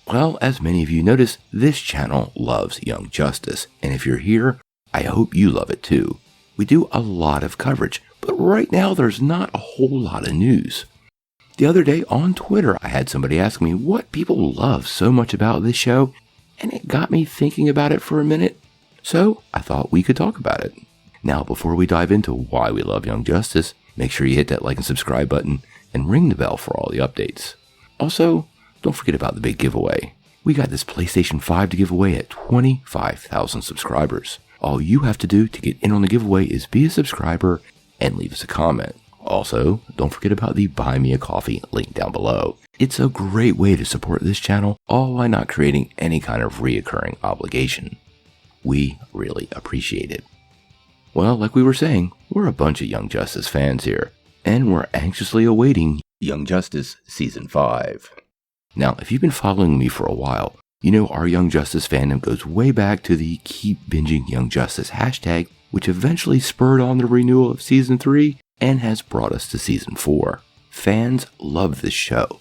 Well, as many of you notice, this channel loves Young Justice, and if you're here, I hope you love it too. We do a lot of coverage, but right now there's not a whole lot of news. The other day on Twitter, I had somebody ask me what people love so much about this show, and it got me thinking about it for a minute, so I thought we could talk about it. Now, before we dive into why we love Young Justice, make sure you hit that like and subscribe button and ring the bell for all the updates. Also, don't forget about the big giveaway. We got this PlayStation 5 to give away at 25,000 subscribers. All you have to do to get in on the giveaway is be a subscriber and leave us a comment. Also, don't forget about the Buy Me a Coffee link down below. It's a great way to support this channel, all while not creating any kind of reoccurring obligation. We really appreciate it. Well, like we were saying, we're a bunch of Young Justice fans here, and we're anxiously awaiting Young Justice Season 5. Now, if you've been following me for a while, you know our Young Justice fandom goes way back to the Keep Binging Young Justice hashtag, which eventually spurred on the renewal of Season 3 and has brought us to Season 4. Fans love this show,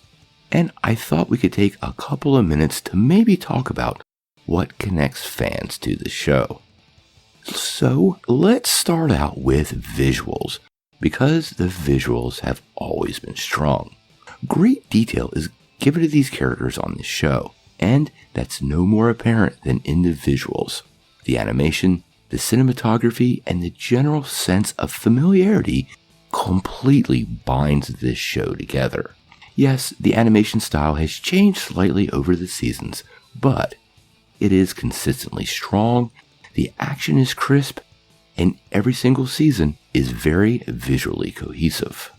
and I thought we could take a couple of minutes to maybe talk about what connects fans to the show. So let's start out with visuals, because the visuals have always been strong. Great detail is given to these characters on this show, and that's no more apparent than in the visuals. The animation, the cinematography, and the general sense of familiarity completely binds this show together. Yes, the animation style has changed slightly over the seasons, but it is consistently strong. The action is crisp, and every single season is very visually cohesive.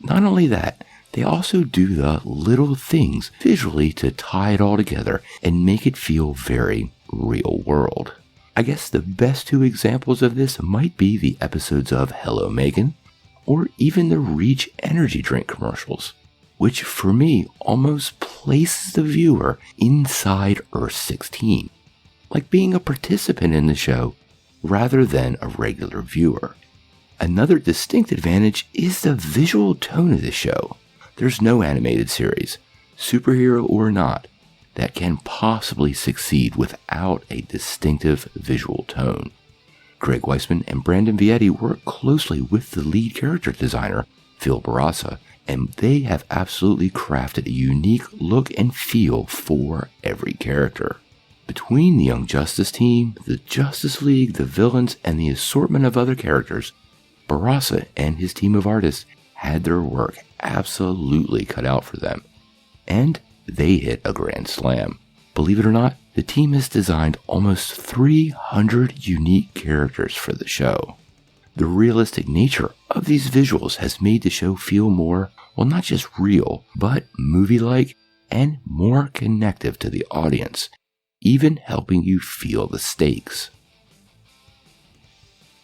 Not only that, they also do the little things visually to tie it all together and make it feel very real world. I guess the best two examples of this might be the episodes of Hello Megan, or even the Reach energy drink commercials, which for me almost places the viewer inside Earth 16. Like being a participant in the show rather than a regular viewer. Another distinct advantage is the visual tone of the show. There's no animated series, superhero or not, that can possibly succeed without a distinctive visual tone. Greg Weisman and Brandon Vietti work closely with the lead character designer, Phil Barassa, and they have absolutely crafted a unique look and feel for every character. Between the Young Justice team, the Justice League, the villains, and the assortment of other characters, Barassa and his team of artists had their work absolutely cut out for them. And they hit a grand slam. Believe it or not, the team has designed almost 300 unique characters for the show. The realistic nature of these visuals has made the show feel more, well, not just real, but movie-like and more connective to the audience, even helping you feel the stakes.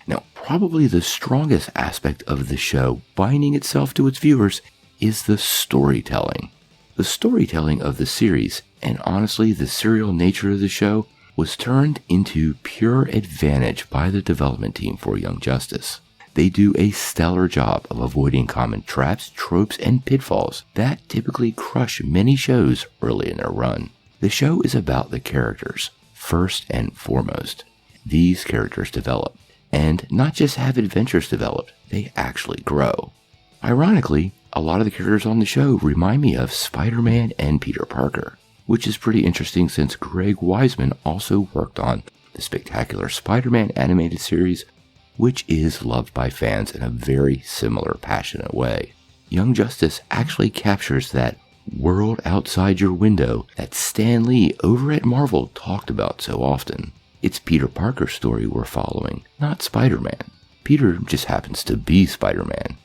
Now, probably the strongest aspect of the show binding itself to its viewers is the storytelling. The storytelling of the series, and honestly the serial nature of the show, was turned into pure advantage by the development team for Young Justice. They do a stellar job of avoiding common traps, tropes, and pitfalls that typically crush many shows early in their run. The show is about the characters, first and foremost. These characters develop, and not just have adventures developed, they actually grow. Ironically, a lot of the characters on the show remind me of Spider-Man and Peter Parker, which is pretty interesting since Greg Weisman also worked on the spectacular Spider-Man animated series, which is loved by fans in a very similar, passionate way. Young Justice actually captures that world outside your window that Stan Lee over at Marvel talked about so often. It's Peter Parker's story we're following, not Spider-Man. Peter just happens to be Spider-Man.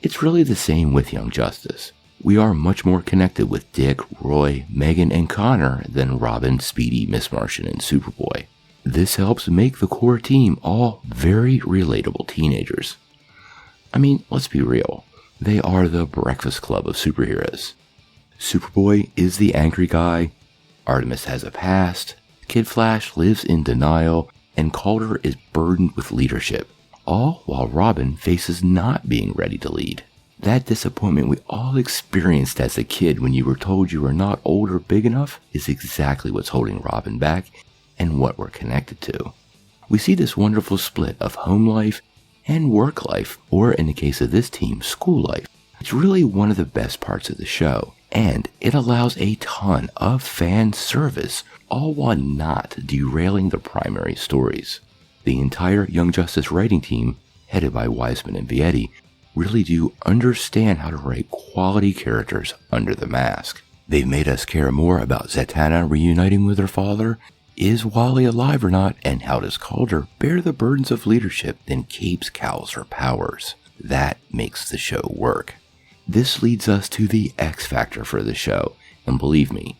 It's really the same with Young Justice. We are much more connected with Dick, Roy, Megan, and Connor than Robin, Speedy, Miss Martian, and Superboy. This helps make the core team all very relatable teenagers. I mean, let's be real. They are the Breakfast Club of superheroes. Superboy is the angry guy, Artemis has a past, Kid Flash lives in denial, and Calder is burdened with leadership, all while Robin faces not being ready to lead. That disappointment we all experienced as a kid when you were told you were not old or big enough is exactly what's holding Robin back and what we're connected to. We see this wonderful split of home life and work life, or in the case of this team, school life. It's really one of the best parts of the show, and it allows a ton of fan service, all while not derailing the primary stories. The entire Young Justice writing team, headed by Wiseman and Vietti, really do understand how to write quality characters under the mask. They've made us care more about Zatanna reuniting with her father, is Wally alive or not, and how does Calder bear the burdens of leadership than Capes cows her powers. That makes the show work. This leads us to the X Factor for the show, and believe me,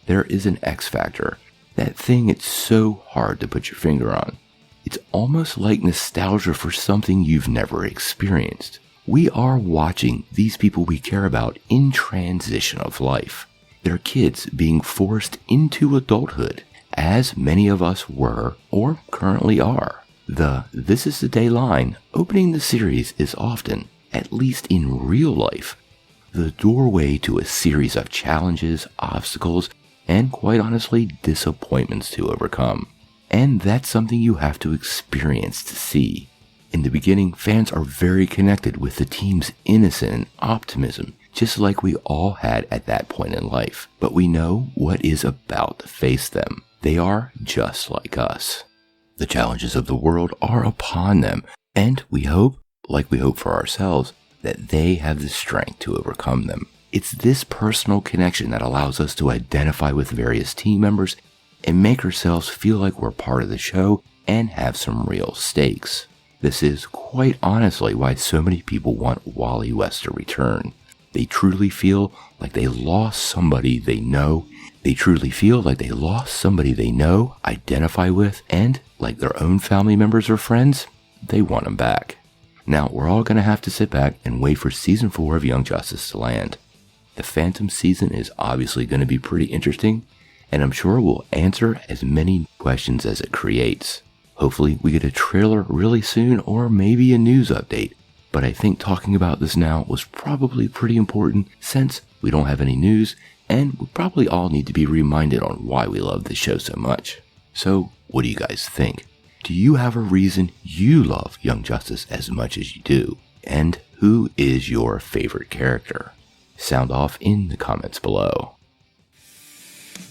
there is an X Factor. That thing it's so hard to put your finger on. It's almost like nostalgia for something you've never experienced. We are watching these people we care about in transition of life. They're kids being forced into adulthood, as many of us were or currently are. The "This is the Day" line opening the series is often, at least in real life, the doorway to a series of challenges, obstacles, and quite honestly, disappointments to overcome. And that's something you have to experience to see. In the beginning, fans are very connected with the team's innocent optimism, just like we all had at that point in life. But we know what is about to face them. They are just like us. The challenges of the world are upon them, and we hope, like we hope for ourselves, that they have the strength to overcome them. It's this personal connection that allows us to identify with various team members and make ourselves feel like we're part of the show and have some real stakes. This is quite honestly why so many people want Wally West to return. They truly feel like they lost somebody they know. They truly feel like they lost somebody they know, identify with, and like their own family members or friends, they want them back. Now, we're all going to have to sit back and wait for Season 4 of Young Justice to land. The Phantom season is obviously going to be pretty interesting, and I'm sure we'll answer as many questions as it creates. Hopefully we get a trailer really soon, or maybe a news update. But I think talking about this now was probably pretty important since we don't have any news, and we probably all need to be reminded on why we love this show so much. So, what do you guys think? Do you have a reason you love Young Justice as much as you do? And who is your favorite character? Sound off in the comments below.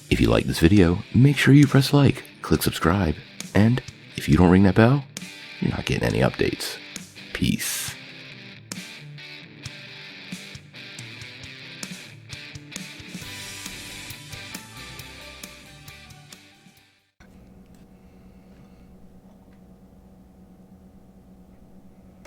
If you like this video, make sure you press like, click subscribe, and if you don't ring that bell, you're not getting any updates. Peace.